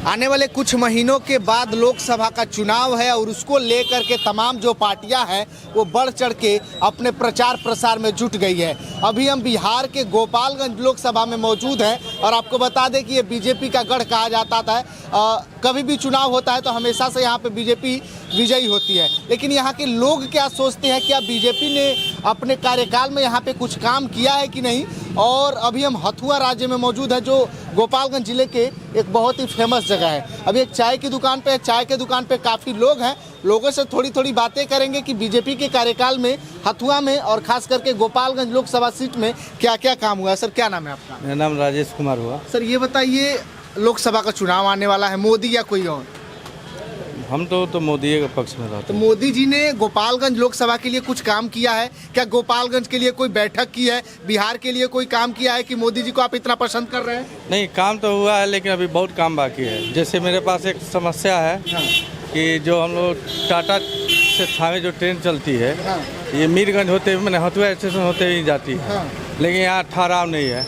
आने वाले कुछ महीनों के बाद लोकसभा का चुनाव है और उसको लेकर के तमाम जो पार्टियां हैं वो बढ़ चढ़ के अपने प्रचार प्रसार में जुट गई है। अभी हम बिहार के गोपालगंज लोकसभा में मौजूद हैं और आपको बता दें कि ये बीजेपी का गढ़ कहा जाता था। कभी भी चुनाव होता है तो हमेशा से यहाँ पे बीजेपी विजयी होती है, लेकिन यहाँ के लोग क्या सोचते हैं, क्या बीजेपी ने अपने कार्यकाल में यहाँ पे कुछ काम किया है कि नहीं। और अभी हम हथुआ राज्य में मौजूद है जो गोपालगंज जिले के एक बहुत ही फेमस जगह है। अभी एक चाय की दुकान पे चाय के दुकान पे काफ़ी लोग हैं, लोगों से थोड़ी बातें करेंगे कि बीजेपी के कार्यकाल में हथुआ में और खास करके गोपालगंज लोकसभा सीट में क्या क्या काम हुआ है। सर क्या नाम है आपका? मेरा नाम राजेश कुमार हुआ। सर ये बताइए, लोकसभा का चुनाव आने वाला है, मोदी या कोई और? हम तो मोदी के पक्ष में रहते तो हैं। मोदी जी ने गोपालगंज लोकसभा के लिए कुछ काम किया है क्या? गोपालगंज के लिए कोई बैठक की है, बिहार के लिए कोई काम किया है कि मोदी जी को आप इतना पसंद कर रहे हैं? नहीं, काम तो हुआ है लेकिन अभी बहुत काम बाकी है। जैसे मेरे पास एक समस्या है कि जो हम लोग टाटा से थावे जो ट्रेन चलती है, ये मीरगंज होते हुए मैंने हथुआ स्टेशन होते ही जाती है, लेकिन यहाँ ठहराव नहीं है,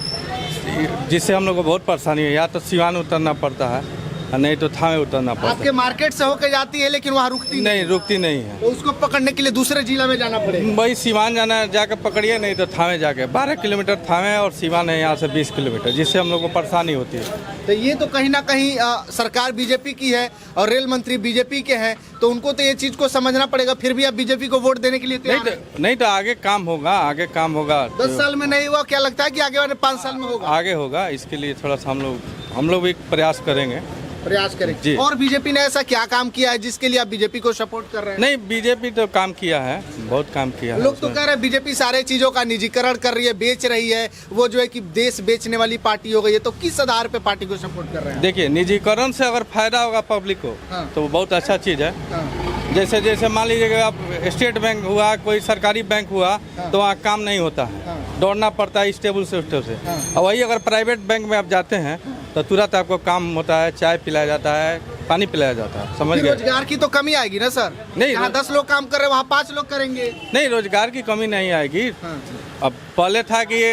जिससे हम लोग को बहुत परेशानी है। या तो सिवान उतरना पड़ता है और नहीं तो थावे उतरना पड़ता है। आपके मार्केट से होकर जाती है लेकिन वहाँ रुकती रुकती नहीं है। तो उसको पकड़ने के लिए दूसरे जिला में जाना पड़ेगा। वही सिवान जाना है, जाकर पकड़िए, नहीं तो थावे जाके 12 किलोमीटर थावे और सिवान है यहाँ से 20 किलोमीटर, जिससे हम लोग को परेशानी होती है। तो ये तो कहीं ना कहीं सरकार बीजेपी की है और रेल मंत्री बीजेपी के हैं, तो उनको तो ये चीज़ को समझना पड़ेगा। फिर भी आप बीजेपी को वोट देने के लिए नहीं तो आगे काम होगा, आगे काम होगा। 10 साल में नहीं हुआ, क्या लगता है कि आगे वाले 5 साल में होगा? आगे होगा, इसके लिए थोड़ा सा हम लोग भी प्रयास करेंगे। करेंगे। और बीजेपी ने ऐसा क्या काम किया है जिसके लिए आप बीजेपी को सपोर्ट कर रहे हैं? नहीं, बीजेपी तो काम किया है, बहुत काम किया है। लोग तो कह रहे हैं बीजेपी सारे चीजों का निजीकरण कर रही है, बेच रही है, वो जो है कि देश बेचने वाली पार्टी हो गई है। तो किस आधार पे पार्टी को सपोर्ट कर रहे हैं? देखिए, निजीकरण से अगर फायदा होगा पब्लिक को तो वो बहुत अच्छा चीज है। जैसे मान लीजिए आप स्टेट बैंक हुआ, कोई सरकारी बैंक हुआ, तो वहाँ काम नहीं होता है, दौड़ना पड़ता है स्टेबल से उस से। और वही अगर प्राइवेट बैंक में आप जाते हैं तो तुरंत आपको काम होता है, चाय पिलाया जाता है, पानी पिलाया जाता है। समझ गए? रोजगार की तो कमी आएगी ना सर? नहीं, यहाँ 10 लोग काम कर रहे हैं, वहाँ 5 लोग करेंगे। नहीं, रोजगार की कमी नहीं आएगी। अब पहले था कि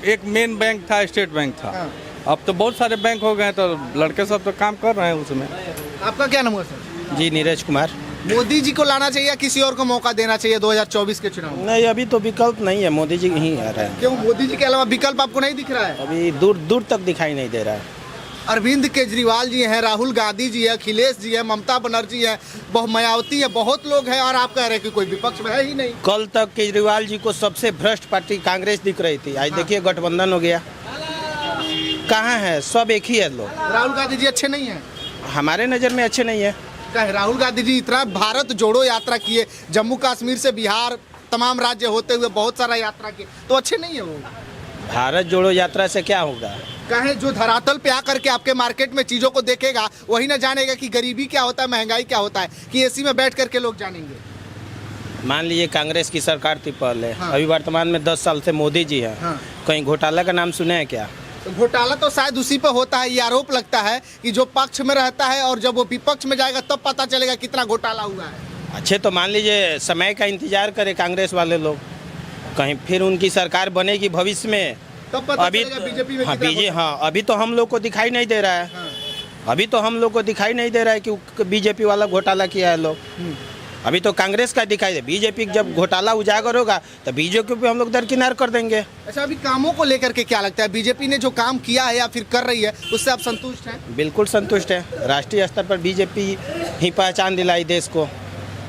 एक मेन बैंक था, स्टेट बैंक था। अब तो बहुत सारे बैंक हो गए, तो लड़के सब तो काम कर रहे हैं उसमें। आपका क्या नाम है सर? जी, नीरज कुमार। मोदी जी को लाना चाहिए या किसी और को मौका देना चाहिए 2024 के चुनाव में? नहीं, अभी तो विकल्प नहीं है, मोदी जी ही आ रहा है। क्यों, मोदी जी के अलावा विकल्प आपको नहीं दिख रहा है? अभी दूर दूर तक दिखाई नहीं दे रहा है। अरविंद केजरीवाल जी हैं, राहुल गांधी जी है, अखिलेश जी है, ममता बनर्जी है, मायावती है, बहुत लोग हैं, और आप कह रहे हैं कि कोई विपक्ष में है ही नहीं। कल तक केजरीवाल जी को सबसे भ्रष्ट पार्टी कांग्रेस दिख रही थी, आज देखिए गठबंधन हो गया। कहाँ है? सब एक ही है लोग। राहुल गांधी जी अच्छे नहीं है? हमारे नज़र में अच्छे नहीं है। राहुल गांधी जी इतना भारत जोड़ो यात्रा किए, जम्मू कश्मीर से बिहार तमाम राज्य होते हुए बहुत सारा यात्रा किए, तो अच्छे नहीं है वो? भारत जोड़ो यात्रा से क्या होगा? कहे जो धरातल पे आकर के आपके मार्केट में चीजों को देखेगा वही ना जानेगा कि गरीबी क्या होता है, महंगाई क्या होता है, कि एसी में बैठ करके लोग जानेंगे। मान लीजिए कांग्रेस की सरकार थी पहले, अभी वर्तमान में 10 साल से मोदी जी है। कहीं घोटाला का नाम सुने हैं क्या? तो घोटाला तो शायद उसी पे होता है, ये आरोप लगता है कि जो पक्ष में रहता है और जब वो विपक्ष में जाएगा तब पता चलेगा कितना घोटाला हुआ है। अच्छे, तो मान लीजिए समय का इंतजार करे कांग्रेस वाले लोग, कहीं फिर उनकी सरकार बनेगी भविष्य में, तब पता अभी चलेगा बीजेपी में अभी तो हम लोग को दिखाई नहीं दे रहा है। अभी तो हम लोग को दिखाई नहीं दे रहा है कि बीजेपी वाला घोटाला किया है लोग। अभी तो कांग्रेस का दिखाई दे। बीजेपी जब घोटाला उजागर होगा तो बीजेपी पे हम लोग दरकिनार कर देंगे। अच्छा, अभी कामों को लेकर के क्या लगता है, बीजेपी ने जो काम किया है या फिर कर रही है उससे आप संतुष्ट हैं? बिल्कुल संतुष्ट है। राष्ट्रीय स्तर पर बीजेपी ही पहचान दिलाई देश को।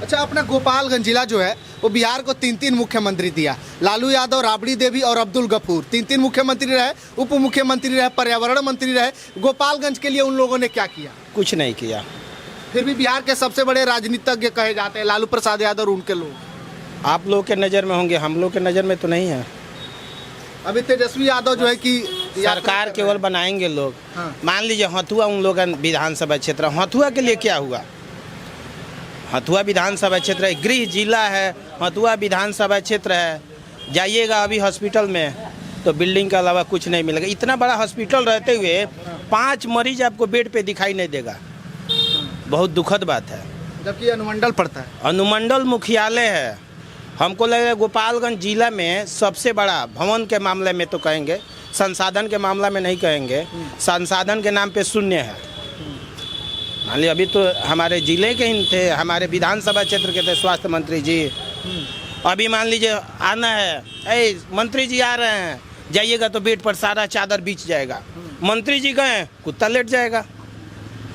अच्छा, अपना गोपालगंज जिला जो है वो बिहार को 3 मुख्यमंत्री दिया। लालू यादव, राबड़ी देवी और अब्दुल गफूर 3 मुख्यमंत्री रहे, उप मुख्यमंत्री रहे, पर्यावरण मंत्री रहे। गोपालगंज के लिए उन लोगों ने क्या किया? कुछ नहीं किया। फिर भी बिहार के सबसे बड़े राजनीतिज्ञ कहे जाते हैं लालू प्रसाद यादव और उनके लोग। आप लोग के नज़र में होंगे, हम लोग के नज़र में तो नहीं है। अभी तेजस्वी यादव जो है कि सरकार केवल बनाएंगे लोग। मान लीजिए हथुआ उन लोग विधानसभा क्षेत्र, हथुआ के लिए क्या हुआ? हथुआ विधानसभा क्षेत्र है, गृह जिला है, हथुआ विधानसभा क्षेत्र है। जाइएगा अभी हॉस्पिटल में तो बिल्डिंग के अलावा कुछ नहीं मिलेगा। इतना बड़ा हॉस्पिटल रहते हुए 5 मरीज आपको बेड पे दिखाई नहीं देगा। बहुत दुखद बात है। जबकि अनुमंडल पड़ता है, अनुमंडल मुख्यालय है। हमको लग रहा है गोपालगंज जिला में सबसे बड़ा भवन के मामले में तो कहेंगे, संसाधन के मामला में नहीं कहेंगे। संसाधन के नाम पे शून्य है। मान लीजिए अभी तो हमारे जिले के ही थे, हमारे विधानसभा क्षेत्र के थे स्वास्थ्य मंत्री जी। अभी मान लीजिए आना है, ए मंत्री जी आ रहे हैं, जाइएगा तो बेड पर सारा चादर बिछ जाएगा। मंत्री जी गए, कुत्ता लेट जाएगा।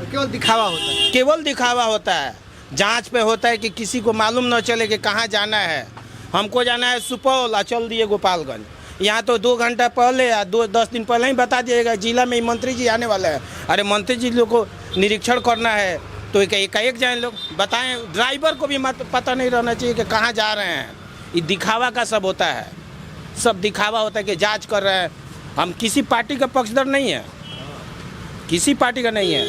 केवल दिखावा होता है। केवल दिखावा होता है। जांच पे होता है कि किसी को मालूम न चले कि कहाँ जाना है। हमको जाना है सुपौल, चल दिए गोपालगंज। यहाँ तो 2 घंटा पहले या 10 दिन पहले ही बता दिएगा जिला में मंत्री जी आने वाले हैं। अरे मंत्री जी लोग को निरीक्षण करना है तो एक जाए लोग बताएं। ड्राइवर को भी पता नहीं रहना चाहिए कि कहाँ जा रहे हैं। ये दिखावा का सब होता है, सब दिखावा होता है कि जांच कर रहे हैं। हम किसी पार्टी का पक्षधर नहीं है, किसी पार्टी का नहीं है,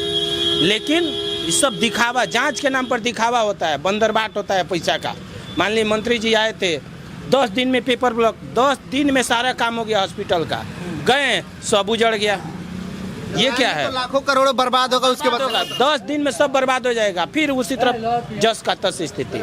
लेकिन ये सब दिखावा, जांच के नाम पर दिखावा होता है, बंदरबाट होता है पैसा का। मान लीजिए मंत्री जी आए थे, 10 दिन में पेपर ब्लॉक, 10 दिन में सारा काम हो गया हॉस्पिटल का, गए सब उजड़ गया। ये क्या है? तो लाखों करोड़ों बर्बाद होगा, उसके बाद होगा 10 दिन में सब बर्बाद हो जाएगा। फिर उसी तरफ जस का तस स्थिति।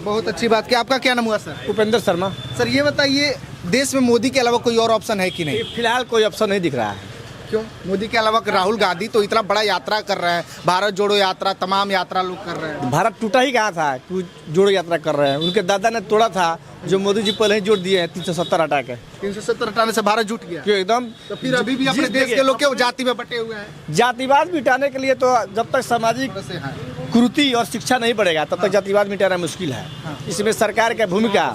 बहुत अच्छी बात की। आपका क्या नाम हुआ सर? उपेंद्र शर्मा। सर ये बताइए, देश में मोदी के अलावा कोई और ऑप्शन है कि नहीं? फिलहाल कोई ऑप्शन नहीं दिख रहा है। क्यों? मोदी के अलावा राहुल गांधी तो इतना बड़ा यात्रा कर रहे हैं, भारत जोड़ो यात्रा, तमाम यात्रा लोग कर रहे हैं। भारत टूटा ही कहा था कि जोड़ो यात्रा कर रहे हैं। उनके दादा ने तोड़ा था, जो मोदी जी पहले ही जोड़ दिए हैं। 370 हटा के 370 हटाने से भारत जुट गया। क्यों एकदम। तो फिर अभी भी अपने देश के लोग क्यों जाति में बटे हुए हैं? जातिवाद मिटाने के लिए तो जब तक सामाजिक कुरीति और शिक्षा नहीं बढ़ेगा तब तक जातिवाद मिटाना मुश्किल है। इसमें सरकार की भूमिका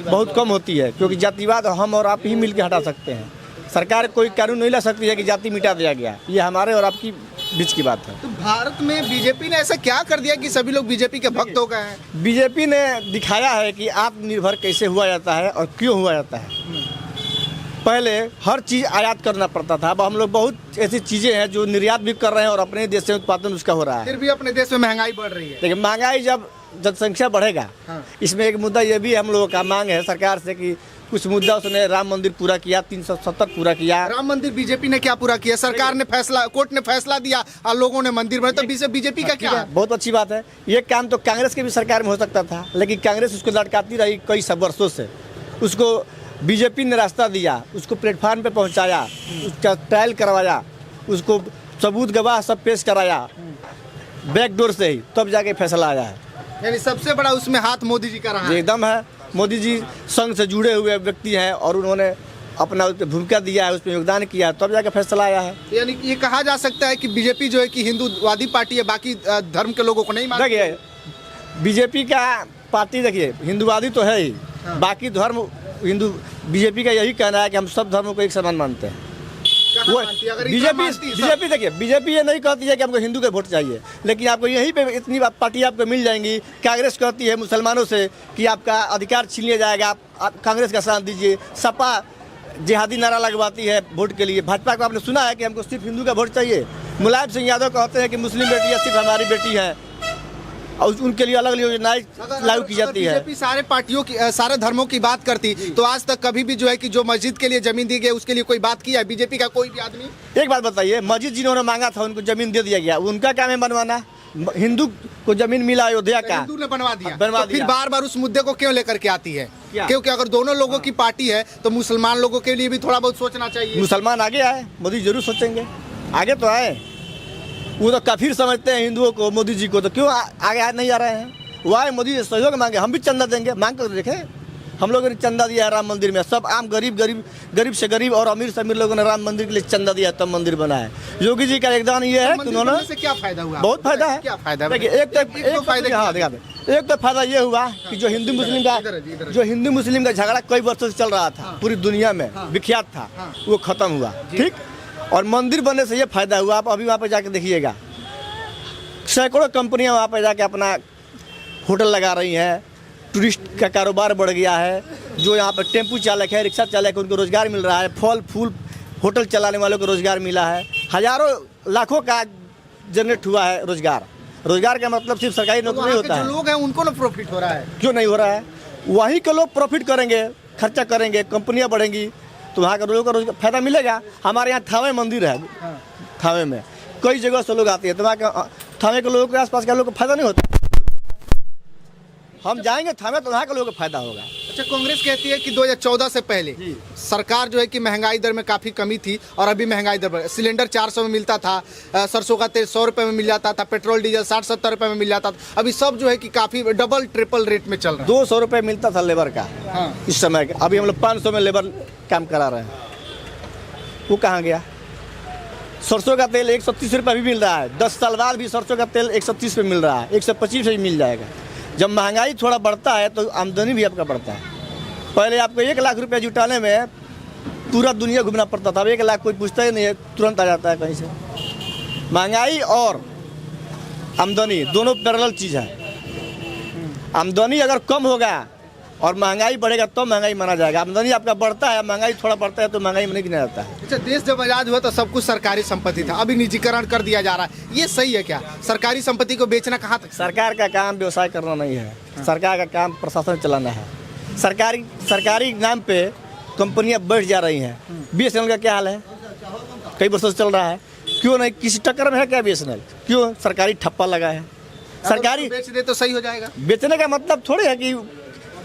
बहुत कम होती है, क्योंकि जातिवाद हम और आप ही मिलकर हटा सकते हैं। सरकार कोई कानून नहीं ला सकती है कि जाति मिटा दिया गया। ये हमारे और आपकी बीच की बात है। तो भारत में बीजेपी ने ऐसा क्या कर दिया कि सभी लोग बीजेपी के भक्त हो गए हैं? बीजेपी ने दिखाया है कि आत्मनिर्भर कैसे हुआ जाता है और क्यों हुआ जाता है। पहले हर चीज़ आयात करना पड़ता था, अब हम लोग बहुत ऐसी चीज़ें हैं जो निर्यात भी कर रहे हैं और अपने देश से उत्पादन उसका हो रहा है। फिर भी अपने देश में महंगाई बढ़ रही है। लेकिन महंगाई जब जनसंख्या बढ़ेगा, इसमें एक मुद्दा ये भी हम लोगों का मांग है सरकार से कि कुछ मुद्दा उसने राम मंदिर पूरा किया, 370 पूरा किया। राम मंदिर बीजेपी ने क्या पूरा किया? सरकार ने फैसला, कोर्ट ने फैसला दिया और लोगों ने मंदिर बनाए, तो बीजेपी का क्या है? बहुत अच्छी बात है। ये काम तो कांग्रेस की भी सरकार में हो सकता था, लेकिन कांग्रेस उसको लटकाती रही कई सब वर्षों से। उसको बीजेपी ने रास्ता दिया, उसको प्लेटफार्म पे पहुंचाया, उसका ट्रायल करवाया, उसको सबूत गवाह सब पेश कराया, बैकडोर से ही, तब जाके फैसला आया है। यानी सबसे बड़ा उसमें हाथ मोदी जी का रहा है। एकदम है। मोदी जी संघ से जुड़े हुए व्यक्ति हैं और उन्होंने अपना भूमिका दिया है, उसमें योगदान किया है, तब जाके फैसला आया है। यानी ये कहा जा सकता है कि बीजेपी जो है कि हिंदूवादी पार्टी है, बाकी धर्म के लोगों को नहीं मानती। देखिए, बीजेपी का पार्टी देखिए हिंदूवादी तो है ही, बाकी धर्म हिंदू। बीजेपी का यही कहना है कि हम सब धर्मों को एक समान मानते हैं। वो बीजेपी देखिए, बीजेपी ये नहीं कहती है कि हमको हिंदू के वोट चाहिए, लेकिन आपको यहीं पे इतनी पार्टी आपको मिल जाएंगी। कांग्रेस कहती है मुसलमानों से कि आपका अधिकार छीन लिया जाएगा, आप कांग्रेस का साथ दीजिए। सपा जिहादी नारा लगवाती है वोट के लिए। भाजपा को आपने सुना है कि हमको सिर्फ हिंदू का वोट चाहिए। मुलायम सिंह यादव कहते हैं कि मुस्लिम बेटियाँ सिर्फ हमारी बेटी हैं और उनके लिए अलग योजनाएं लागू की जाती है। बीजेपी सारे पार्टियों की, सारे धर्मों की बात करती तो आज तक कभी भी जो है कि जो मस्जिद के लिए जमीन दी गई उसके लिए कोई बात किया है बीजेपी का कोई भी आदमी? एक बात बताइए, मस्जिद जिन्होंने मांगा था उनको जमीन दे दिया गया, उनका काम है बनवाना। हिंदू को जमीन मिला अयोध्या का, हिंदू ने बनवा दिया, बनवा तो फिर दिया। बार बार उस मुद्दे को क्यों लेकर के आती है? क्योंकि अगर दोनों लोगों की पार्टी है तो मुसलमान लोगों के लिए भी थोड़ा बहुत सोचना चाहिए। मुसलमान आगे आए, मोदी जरूर सोचेंगे, आगे तो आए। वो तो काफिर समझते हैं हिंदुओं को, मोदी जी को, तो क्यों आगे नहीं आ रहे हैं? वो आए, मोदी से सहयोग मांगे, हम भी चंदा देंगे, मांग कर देखें। हम लोगों ने चंदा दिया है राम मंदिर में, सब आम गरीब से गरीब और अमीर से अमीर लोगों ने राम मंदिर के लिए चंदा दिया, तब मंदिर बना है। योगी जी का योगदान ये है कि उन्होंने से क्या फायदा हुआ? बहुत फायदा है। क्या फायदा? देखिए, एक तो फायदा ये हुआ कि जो हिंदू मुस्लिम का झगड़ा कई वर्षों से चल रहा था, पूरी दुनिया में विख्यात था, वो खत्म हुआ। ठीक, और मंदिर बनने से ये फायदा हुआ, आप अभी वहाँ पे जाके देखिएगा, सैकड़ों कंपनियाँ वहाँ पे जाके अपना होटल लगा रही हैं, टूरिस्ट का कारोबार बढ़ गया है। जो यहाँ पर टेम्पू चालक है, रिक्शा चालक है, उनको रोज़गार मिल रहा है। फल फूल होटल चलाने वालों को रोज़गार मिला है। हज़ारों लाखों का जनरेट हुआ है रोज़गार। रोज़गार का मतलब सिर्फ सरकारी नौकरी नहीं होता है। जो लोग हैं उनको ना प्रॉफिट हो रहा है। क्यों नहीं हो रहा है? वहीं के लोग प्रॉफिट करेंगे, खर्चा करेंगे, कंपनियाँ बढ़ेंगी, तो वहाँ के लोगों को रोज़गार फायदा मिलेगा। हमारे यहाँ थावे मंदिर है, थावे में कई जगह से लोग आते हैं, तो वहाँ के थावे के लोगों के आसपास के लोगों को फायदा नहीं होता। हम जाएंगे थावे तो वहाँ के लोगों को फायदा होगा। अच्छा, कांग्रेस कहती है कि 2014 से पहले सरकार जो है कि महंगाई दर में काफ़ी कमी थी और अभी महंगाई दर बढ़, सिलेंडर 400 में मिलता था, सरसों का तेल 100 रुपये में मिल जाता था, पेट्रोल डीजल 60-70 रुपये में मिल जाता था, अभी सब जो है कि काफ़ी डबल ट्रिपल रेट में चल रहा है। 200 रुपये मिलता था लेबर का इस समय का, अभी हम लोग 500 में लेबर काम करा रहे हैं। वो कहाँ गया? सरसों का तेल 130 रुपये भी मिल रहा है, 10 साल बाद भी सरसों का तेल 130 पे मिल रहा है, 125 भी मिल जाएगा। जब महंगाई थोड़ा बढ़ता है तो आमदनी भी आपका बढ़ता है। पहले आपको 1 लाख रुपया जुटाने में पूरा दुनिया घूमना पड़ता था, अब 1 लाख कोई पूछता ही नहीं है, तुरंत आ जाता है कहीं से। महंगाई और आमदनी दोनों पैरेलल चीज़ है। आमदनी अगर कम होगा और महंगाई बढ़ेगा तो महंगाई माना जाएगा। आमदनी आपका बढ़ता है, महंगाई थोड़ा बढ़ता है तो महंगाई नहीं गिना जाता है। अच्छा, देश जब आज़ाद हुआ तो सब कुछ सरकारी संपत्ति था, अभी निजीकरण कर दिया जा रहा है, ये सही है क्या? सरकारी संपत्ति को बेचना कहाँ तक? सरकार का काम व्यवसाय करना नहीं है, सरकार का काम प्रशासन चलाना है। सरकारी नाम पे कंपनियां बढ़ जा रही हैं। BSNL का क्या हाल है? कई वर्षों से चल रहा है, क्यों नहीं? किसी टक्कर में है क्या BSNL? क्यों? सरकारी ठप्पा लगा है। सरकारी बेच दे तो सही हो जाएगा। बेचने का मतलब थोड़ी है कि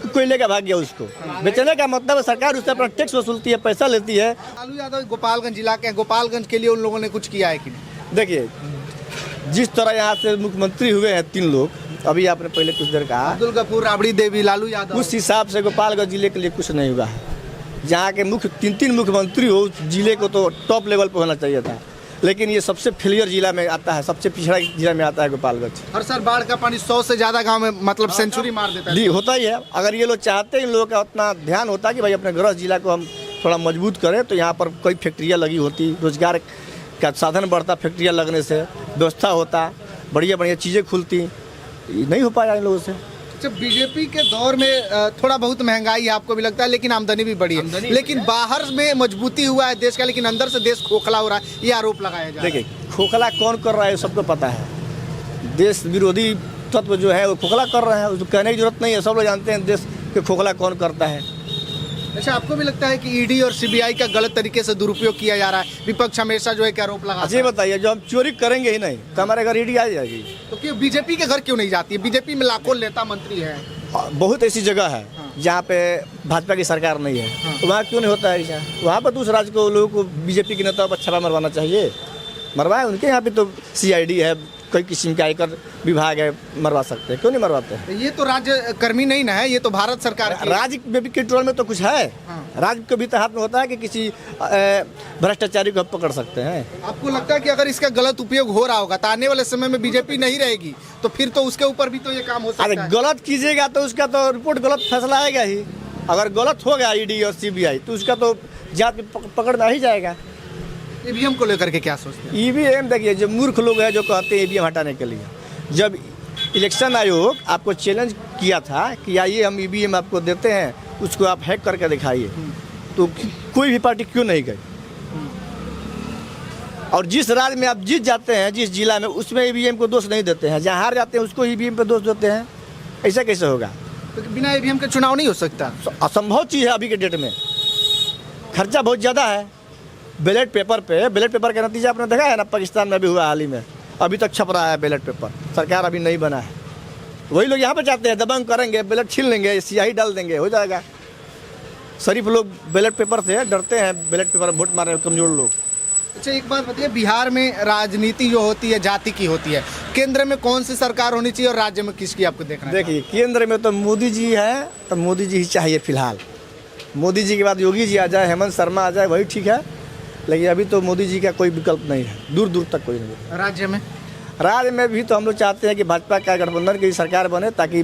कोई लेकर भाग गया उसको। बेचने का मतलब सरकार उससे अपना टैक्स वसूलती है, पैसा लेती है। लालू यादव गोपालगंज जिला के हैं, गोपालगंज के लिए उन लोगों ने कुछ किया है कि नहीं? देखिए, जिस तरह यहाँ से मुख्यमंत्री हुए हैं 3 लोग, अभी आपने पहले कुछ देर कहा, अब्दुल गफूर, राबड़ी देवी, लालू यादव, उस हिसाब से गोपालगंज जिले के लिए कुछ नहीं हुआ है। जहाँ के 3 मुख्यमंत्री हो, उस जिले को तो टॉप लेवल पर होना चाहिए था, लेकिन ये सबसे फेलियर जिला में आता है, सबसे पिछड़ा जिला में आता है गोपालगंज। हर साल बाढ़ का पानी 100 से ज़्यादा गांव में मतलब सेंचुरी मार देता है। जी, होता ही है। अगर ये लोग चाहते हैं, इन लोगों का उतना ध्यान होता कि भाई अपने गृह जिला को हम थोड़ा मजबूत करें, तो यहाँ पर कई फैक्ट्रियाँ लगी होती, रोजगार का साधन बढ़ता, फैक्ट्रियाँ लगने से व्यवस्था होता, बढ़िया बढ़िया चीज़ें खुलती। नहीं हो पाया इन लोगों से। अच्छा, बीजेपी के दौर में थोड़ा बहुत महंगाई है आपको भी लगता है, लेकिन आमदनी भी बढ़ी है, लेकिन बाहर में मजबूती हुआ है देश का, लेकिन अंदर से देश खोखला हो रहा है, ये आरोप लगाया जा रहा है। देखिए, खोखला कौन कर रहा है सबको पता है। देश विरोधी तत्व जो है वो खोखला कर रहे हैं, उसको कहने की जरूरत नहीं है, सब लोग जानते हैं देश के खोखला कौन करता है। अच्छा, आपको भी लगता है कि ईडी और सीबीआई का गलत तरीके से दुरुपयोग किया जा रहा है? विपक्ष हमेशा जो है कि आरोप लगा। ये बताइए, जो हम चोरी करेंगे ही नहीं तो हमारे घर ईडी आ जाएगी? तो क्यों बीजेपी के घर क्यों नहीं जाती है? बीजेपी में लाखों नेता मंत्री हैं। बहुत ऐसी जगह है जहाँ पे भाजपा की सरकार नहीं है, तो वहाँ क्यों नहीं होता है ऐसा? वहाँ पर दूसरे राज्य को लोगों को बीजेपी के नेताओं पर छापा मरवाना चाहिए, मरवाए। उनके यहाँ पे तो CID है, कई किस्म के आयकर विभाग है, मरवा सकते हैं, क्यों नहीं मरवाते हैं? ये तो राज्य कर्मी नहीं ना है, ये तो भारत सरकार की। राज्य में भी कंट्रोल में तो कुछ है, राज्य के भी तो हाथ में होता है कि किसी भ्रष्टाचारी को पकड़ सकते हैं। आपको लगता है कि अगर इसका गलत उपयोग हो रहा होगा तो आने वाले समय में बीजेपी नहीं रहेगी, तो फिर तो उसके ऊपर भी तो ये काम हो सकता अरे है। गलत कीजिएगा तो उसका तो रिपोर्ट गलत फैसला आएगा ही। अगर गलत होगा ED और CBI तो उसका तो जांच में पकड़ में आ ही जाएगा। EVM को लेकर के क्या सोचते हैं? EVM देखिए, जो मूर्ख लोग हैं जो कहते हैं EVM हटाने के लिए, जब इलेक्शन आयोग आपको चैलेंज किया था कि आइए हम EVM आपको देते हैं, उसको आप हैक करके दिखाइए, तो कोई भी पार्टी क्यों नहीं गई? और जिस राज्य में आप जीत जाते हैं, जिस जिला में, उसमें EVM को दोष नहीं देते हैं, जहाँ हार जाते हैं उसको EVM पे दोष देते हैं। ऐसा कैसे होगा? तो बिना EVM के चुनाव नहीं हो सकता? असंभव चीज़ है अभी के डेट में। खर्चा बहुत ज़्यादा है बैलेट पेपर पे। बैलेट पेपर का नतीजा आपने देखा है ना, पाकिस्तान में भी हुआ हाल ही में, अभी तक छप रहा है बैलेट पेपर, सरकार अभी नहीं बना है। वही लोग यहाँ पे चाहते हैं दबंग करेंगे, बैलेट छीन लेंगे, स्याही डाल देंगे, हो जाएगा। शरीफ लोग बैलेट पेपर से डरते हैं, बैलेट पेपर वोट मारे कमजोर लोग। अच्छा, एक बात बताइए, बिहार में राजनीति जो होती है जाति की होती है, केंद्र में कौन सी सरकार होनी चाहिए और राज्य में किसकी आपको देखना है? देखिए, केंद्र में तो मोदी जी है, तो मोदी जी ही चाहिए फिलहाल। मोदी जी के बाद योगी जी आ जाए, हेमंत शर्मा आ जाए, वही ठीक है, लेकिन अभी तो मोदी जी का कोई विकल्प नहीं है, दूर दूर तक कोई नहीं। राज्य में भी तो हम लोग चाहते हैं कि भाजपा का गठबंधन की सरकार बने, ताकि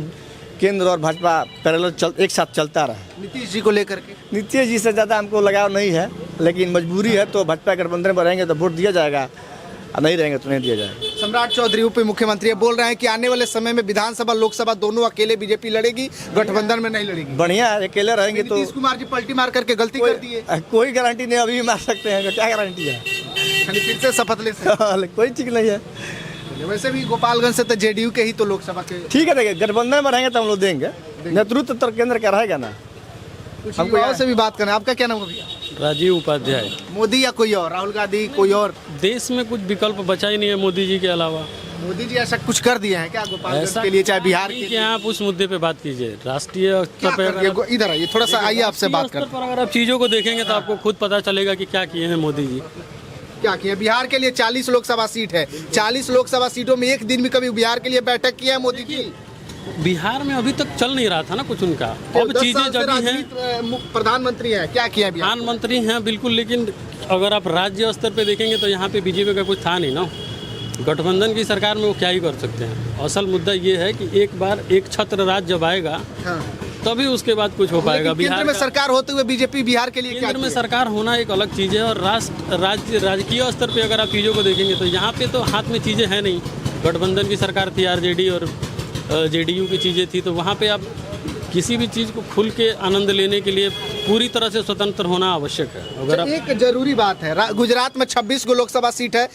केंद्र और भाजपा पैरेलल एक साथ चलता रहे। नीतीश जी को लेकर के? नीतीश जी से ज़्यादा हमको लगाव नहीं है, लेकिन मजबूरी है, तो भाजपा गठबंधन में रहेंगे तो वोट दिया जाएगा, नहीं रहेंगे तो नहीं दिया जाएगा। सम्राट चौधरी उप मुख्यमंत्री बोल रहे हैं कि आने वाले समय में विधानसभा लोकसभा दोनों अकेले बीजेपी लड़ेगी, गठबंधन में नहीं लड़ेगी। बढ़िया है, अकेले रहेंगे तो। नीतीश कुमार जी पलटी मार करके गलती कर दी है, कोई गारंटी नहीं, अभी भी मार सकते हैं, क्या गारंटी है? फिर से शपथ ले सकते? कोई ठीक नहीं है। वैसे भी गोपालगंज से तो JDU के ही तो लोकसभा के। ठीक है, देखिए, गठबंधन में रहेंगे तो हम लोग देंगे, नेतृत्व तो केंद्र का रहेगा ना। हमको यहाँ से भी बात करना है। आपका क्या नाम है भैया? राजीव उपाध्याय। मोदी या कोई और, राहुल गांधी कोई और? देश में कुछ विकल्प बचा ही नहीं है मोदी जी के अलावा। मोदी जी ऐसा कुछ कर दिए हैं क्या गोपालगंज ऐसा के लिए, चाहे बिहार के कि लिए? आप उस मुद्दे पे बात कीजिए। राष्ट्रीय क्या स्तर कर दिए? पर इधर आइए थोड़ा सा, आइए आपसे बात स्तर कर। पर अगर आप चीज़ों को देखेंगे तो आपको खुद पता चलेगा कि क्या किए हैं मोदी जी। क्या किया बिहार के लिए? 40 लोकसभा सीट है, 40 लोकसभा सीटों में एक दिन भी कभी बिहार के लिए बैठक किया है मोदी जी? बिहार में अभी तक चल नहीं रहा था ना कुछ उनका। अब 10 चीजें साल से जब हैं, राजनीति प्रधानमंत्री है, क्या किया बिहार? प्रधानमंत्री हैं बिल्कुल, लेकिन अगर आप राज्य स्तर पे देखेंगे तो यहाँ पे बीजेपी का कुछ था नहीं ना। गठबंधन की सरकार में वो क्या ही कर सकते हैं। असल मुद्दा ये है कि एक बार एक छत्र राज्य जब आएगा हाँ। तभी उसके बाद कुछ हो पाएगा। लेकिन केंद्र में का- सरकार होते हुए बीजेपी बिहार के लिए क्या केंद्र में किया? सरकार होना एक अलग चीज़ है, और राजकीय स्तर पे अगर आप चीज़ों को देखेंगे तो यहाँ पे तो हाथ में चीज़ें हैं नहीं। गठबंधन की सरकार थी, आरजेडी और जेडीयू की चीज़ें थी, तो वहाँ पे आप किसी भी चीज़ को खुल के आनंद लेने के लिए पूरी तरह से स्वतंत्र होना आवश्यक है। अगर आप एक जरूरी बात है, गुजरात में 26 गो लोकसभा सीट है,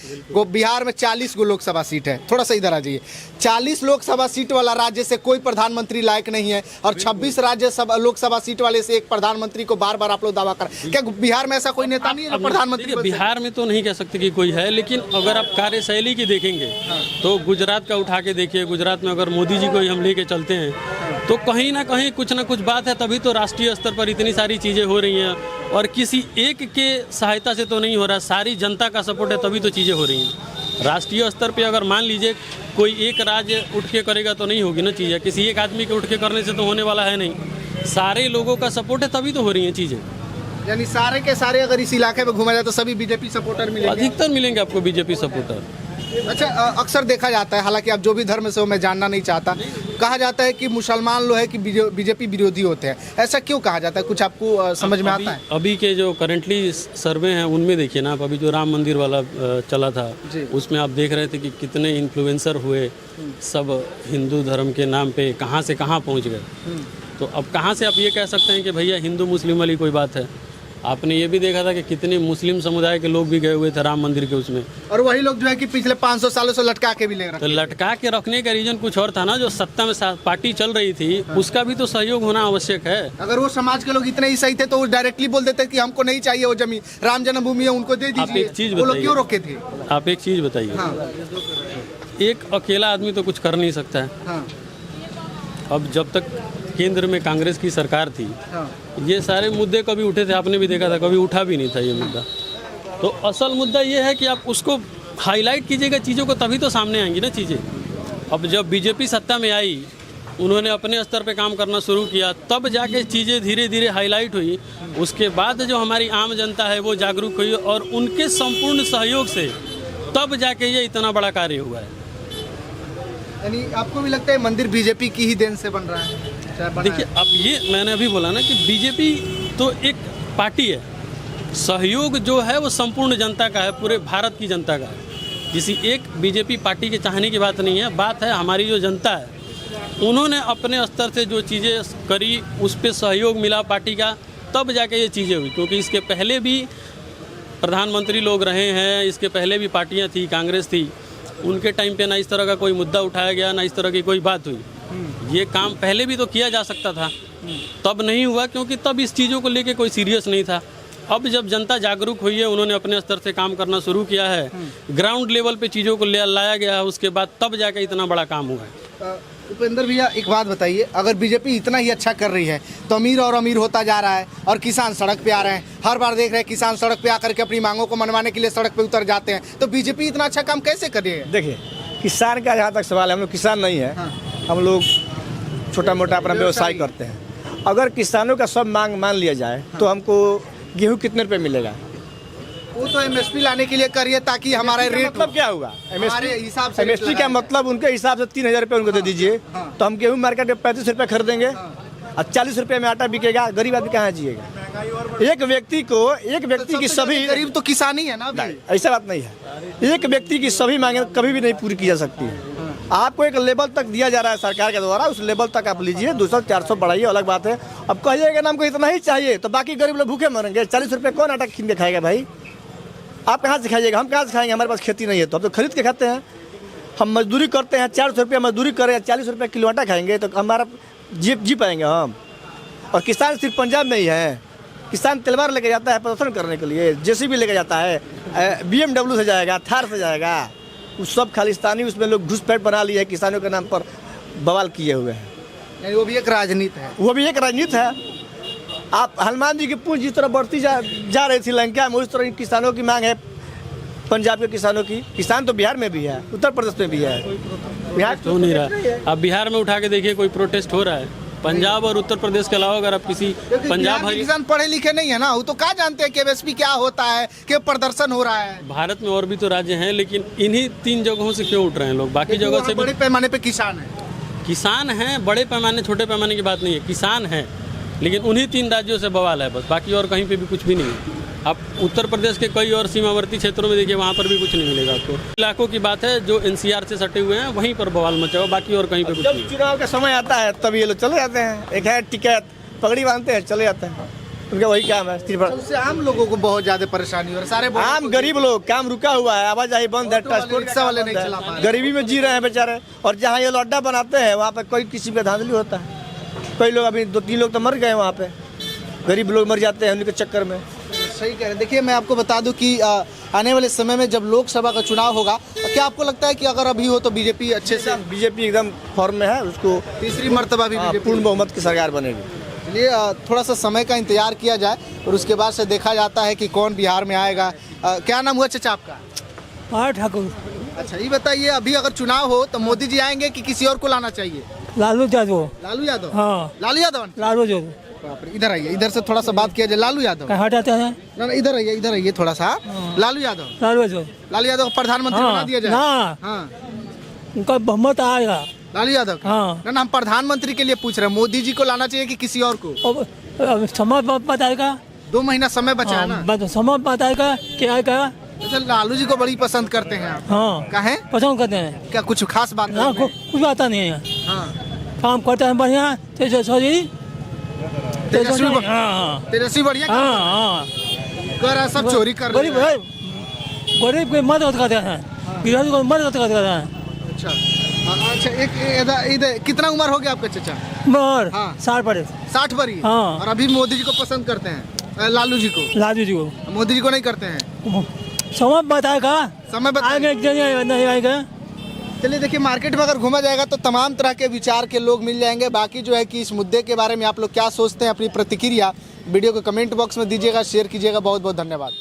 बिहार में 40 गो लोकसभा सीट है। थोड़ा सा इधर आ जाइए। 40 लोकसभा सीट वाला राज्य से कोई प्रधानमंत्री लायक नहीं है, और 26 लोकसभा सीट वाले से एक प्रधानमंत्री को बार बार आप लोग दावा कर, क्या बिहार में ऐसा कोई नेता नहीं है जो प्रधानमंत्री देखिए, बन सके? बिहार में तो नहीं कह सकते कि कोई है, लेकिन अगर आप कार्यशैली की देखेंगे तो गुजरात का उठा के देखिए। गुजरात में अगर मोदी जी को ही हम लेके चलते हैं तो कहीं ना कहीं कुछ ना कुछ बात है, तभी तो राष्ट्रीय स्तर पर इतनी सारी चीज़ें हो रही हैं। और किसी एक के सहायता से तो नहीं हो रहा, सारी जनता का सपोर्ट है तभी तो चीज़ें हो रही हैं। राष्ट्रीय स्तर पे अगर मान लीजिए कोई एक राज्य उठ के करेगा तो नहीं होगी ना चीज़ें। किसी एक आदमी के उठ के करने से तो होने वाला है नहीं। सारे लोगों का सपोर्ट है तभी तो हो रही हैं चीज़ें। यानी सारे के सारे अगर इस इलाके में घूमा जाए तो सभी बीजेपी सपोर्टर मिलेंगे? अधिकतर मिलेंगे आपको बीजेपी सपोर्टर। अच्छा, अक्सर देखा जाता है, हालांकि आप जो भी धर्म से हो मैं जानना नहीं चाहता, कहा जाता है कि मुसलमान लोग है कि बीजेपी विरोधी होते हैं। ऐसा क्यों कहा जाता है? कुछ आपको समझ में आता है? अभी के जो करंटली सर्वे हैं उनमें देखिए ना, आप अभी जो राम मंदिर वाला चला था उसमें आप देख रहे थे कि कितने इन्फ्लुएंसर हुए, सब हिंदू धर्म के नाम पे कहाँ से कहाँ पहुँच गए। तो अब कहाँ से आप ये कह सकते हैं कि भैया हिंदू मुस्लिम वाली कोई बात है। आपने ये भी देखा था कि कितने मुस्लिम समुदाय के लोग भी गए हुए थे राम मंदिर के उसमें, और वही लोग जो है कि पिछले 500 सालों से लटका के भी ले रहे तो लटका के रखने का रीजन कुछ और था ना। जो सत्ता में पार्टी चल रही थी उसका भी तो सहयोग होना आवश्यक है। अगर वो समाज के लोग इतने ही सही थे तो वो डायरेक्टली बोल देते कि हमको नहीं चाहिए वो जमीन, राम जन्मभूमि है उनको दे आप एक चीज दीजिए। वो लोग बताइए। क्यों रोके थे? आप एक चीज़ बताइए, हाँ, एक अकेला आदमी तो कुछ कर नहीं सकता है। हाँ, अब जब तक केंद्र में कांग्रेस की सरकार थी हाँ। ये सारे मुद्दे कभी उठे थे? आपने भी देखा था, कभी उठा भी नहीं था ये मुद्दा। तो असल मुद्दा ये है कि आप उसको हाईलाइट कीजिएगा चीज़ों को, तभी तो सामने आएंगी ना चीज़ें। अब जब बीजेपी सत्ता में आई, उन्होंने अपने स्तर पे काम करना शुरू किया, तब जाके चीज़ें धीरे धीरे हाईलाइट हुई। उसके बाद जो हमारी आम जनता है वो जागरूक हुई, और उनके संपूर्ण सहयोग से तब जाके ये इतना बड़ा कार्य हुआ है। यानी आपको भी लगता है मंदिर बीजेपी की ही देन से बन रहा है? देखिए, अब ये मैंने अभी बोला ना कि बीजेपी तो एक पार्टी है, सहयोग जो है वो संपूर्ण जनता का है, पूरे भारत की जनता का है। किसी एक बीजेपी पार्टी के चाहने की बात नहीं है। बात है हमारी जो जनता है, उन्होंने अपने स्तर से जो चीज़ें करी उस पर सहयोग मिला पार्टी का, तब जाके ये चीज़ें हुई। क्योंकि इसके पहले भी प्रधानमंत्री लोग रहे हैं, इसके पहले भी पार्टियाँ थी, कांग्रेस थी, उनके टाइम पे ना इस तरह का कोई मुद्दा उठाया गया, ना इस तरह की कोई बात हुई। ये काम पहले भी तो किया जा सकता था, तब नहीं हुआ क्योंकि तब इस चीज़ों को लेके कोई सीरियस नहीं था। अब जब जनता जागरूक हुई है, उन्होंने अपने स्तर से काम करना शुरू किया है, ग्राउंड लेवल पे चीज़ों को लाया गया है, उसके बाद तब जाके इतना बड़ा काम हुआ है। उपेंद्र भैया एक बात बताइए, अगर बीजेपी इतना ही अच्छा कर रही है तो अमीर और अमीर होता जा रहा है और किसान सड़क पे आ रहे हैं। हर बार देख रहे हैं किसान सड़क पे आकर के अपनी मांगों को मनवाने के लिए सड़क पे उतर जाते हैं, तो बीजेपी इतना अच्छा काम कैसे कर रही है? देखिए, किसान का जहाँ तक सवाल है, हम लोग किसान नहीं है। हम लोग छोटा मोटा अपना व्यवसाय करते हैं। अगर किसानों का सब मांग मान लिया जाए तो हमको गेहूँ कितने रुपये मिलेगा? वो तो एमएसपी लाने के लिए करिए ताकि हमारा रेट मतलब क्या होगा? हमारे हिसाब से एमएसपी का मतलब उनके हिसाब से 3,000 रुपये उनको दे दीजिए, तो हम गेहूँ मार्केट में 35 रुपये खरीदेंगे और 40 रुपये में आटा बिकेगा। गरीब आदमी कहाँ जिएगा? एक व्यक्ति की सभी गरीब तो किसान ही है ना अभी। ऐसा बात नहीं है। एक व्यक्ति की सभी मांगे कभी भी नहीं पूरी की जा सकती है। आपको एक लेवल तक दिया जा रहा है सरकार के द्वारा, उस लेवल तक आप लीजिए, 200-400 बढ़ाइए, अलग बात है। अब कहिएगा ना हमको इतना ही चाहिए तो बाकी गरीब लोग भूखे मरेंगे। 40 रुपये कौन आटा खींच के खाएगा भाई? आप कहाँ से खाइएगा? हम कहाँ से खाएंगे? हमारे पास खेती नहीं है तो हम तो खरीद के खाते हैं। हम मजदूरी करते हैं, 400 रुपये मजदूरी करें, 40 रुपये किलो आटा खाएंगे तो हमारा जी पाएंगे हम? और किसान सिर्फ पंजाब में ही है, किसान तलवार लेके जाता है प्रदर्शन करने के लिए, जेसीबी लेके जाता है, BMW से जाएगा, थार से जाएगा, उस सब खालिस्तानी उसमें लोग घुसपैठ बना लिए है, किसानों के नाम पर बवाल किए हुए हैं। यानी वो भी एक राजनीति है। वो भी एक राजनीति है। आप हनुमान जी की पूंछ जिस तरह बढ़ती जा रही थी लंका में, उस तरह किसानों की मांग है, पंजाब के किसानों की। किसान तो बिहार में भी है, उत्तर प्रदेश में भी है, बिहार हो नहीं रहा। अब बिहार में उठा के देखिए कोई प्रोटेस्ट हो रहा है। पंजाब और उत्तर प्रदेश के अलावा अगर आप किसी पंजाब के किसान पढ़े लिखे नहीं है ना, वो तो क्या जानते हैं कि एमएसपी क्या होता है, कि प्रदर्शन हो रहा है। भारत में और भी तो राज्य हैं, लेकिन इन्हीं 3 जगहों से क्यों उठ रहे हैं लोग? बाकी जगह से भी बड़े पैमाने पे किसान हैं। बड़े पैमाने छोटे पैमाने की बात नहीं है, किसान हैं, लेकिन उन्हीं 3 राज्यों से बवाल है बस, बाकी और कहीं पे भी कुछ भी नहीं है। आप उत्तर प्रदेश के कई और सीमावर्ती क्षेत्रों में देखिए, वहाँ पर भी कुछ नहीं मिलेगा आपको। इलाकों की बात है जो NCR से सटे हुए हैं, वहीं पर बवाल मचा हुआ, बाकी और कहीं पे कुछ नहीं। जब चुनाव का समय आता है तब ये लोग चले जाते हैं, एक है टिकट पगड़ी बांधते हैं, चले जाते हैं, उनका वही काम है। उससे आम लोगों को बहुत ज्यादा परेशानी हो रही है। सारे आम गरीब लोग, काम रुका हुआ है, आवाजाही बंद है, ट्रांसपोर्ट रिक्शा वाले नहीं चला पा रहे, गरीबी में जी रहे हैं बेचारे। और जहाँ ये अड्डा बनाते हैं वहाँ पे कोई किसी पे धांधली होता है, कई लोग अभी 2-3 लोग तो मर गए वहाँ पे, गरीब लोग मर जाते हैं उनके चक्कर में। सही कह रहे हैं। देखिए मैं आपको बता दूं कि आने वाले समय में जब लोकसभा का चुनाव होगा, क्या आपको लगता है कि अगर अभी हो तो बीजेपी अच्छे से, बीजेपी एकदम फॉर्म में है, उसको तीसरी मर्तबा भी बीजेपी पूर्ण बहुमत की सरकार बनेगी। चलिए थोड़ा सा समय का इंतजार किया जाए और उसके बाद से देखा जाता है कि कौन बिहार में आएगा। क्या नाम हुआ चाचा आपका? ठाकुर। अच्छा ये बताइए, अभी अगर चुनाव हो तो मोदी जी आएंगे कि किसी और को लाना चाहिए? लालू यादव। लालू यादव? हाँ लालू यादव। लालू यादव। बाप रे, इधर आइए, इधर से थोड़ा सा बात किया जाए। लालू यादव हटाते हैं ना, इधर आइए थोड़ा सा। लालू यादव लालू यादव को प्रधानमंत्री बना दिया जाए। हाँ उनका बहुमत आएगा। लालू यादव का? हाँ ना हम प्रधानमंत्री के लिए पूछ रहे हैं, मोदी जी को लाना चाहिए कि किसी और को? अब समय बताएगा, 2 महीना समय बचा है ना, समय बताएगा क्या आएगा। अच्छा लालू जी को बड़ी पसंद करते हैं आप? हाँ काहे पसंद करते हैं? क्या कुछ खास बात? हाँ कुछ आता नहीं है, काम करते हैं बढ़िया। तेजस्वी बढ़िया कर रहा, सब चोरी कर रहे हैं। गरीब की मदद करते हैं, गरीब को मदद करते हैं। अच्छा एक इधर कितना उम्र हो गया आपका चाचा? मर हाँ। 60 पर 60 पर ही। हाँ। और अभी मोदी जी को पसंद करते हैं, लालू जी को मोदी जी को नहीं करते हैं। समय बताएगा, समय बताएगा, नहीं आएगा। चलिए देखिए मार्केट में अगर घूमा जाएगा तो तमाम तरह के विचार के लोग मिल जाएंगे। बाकी जो है कि इस मुद्दे के बारे में आप लोग क्या सोचते हैं, अपनी प्रतिक्रिया वीडियो को कमेंट बॉक्स में दीजिएगा, शेयर कीजिएगा। बहुत बहुत धन्यवाद।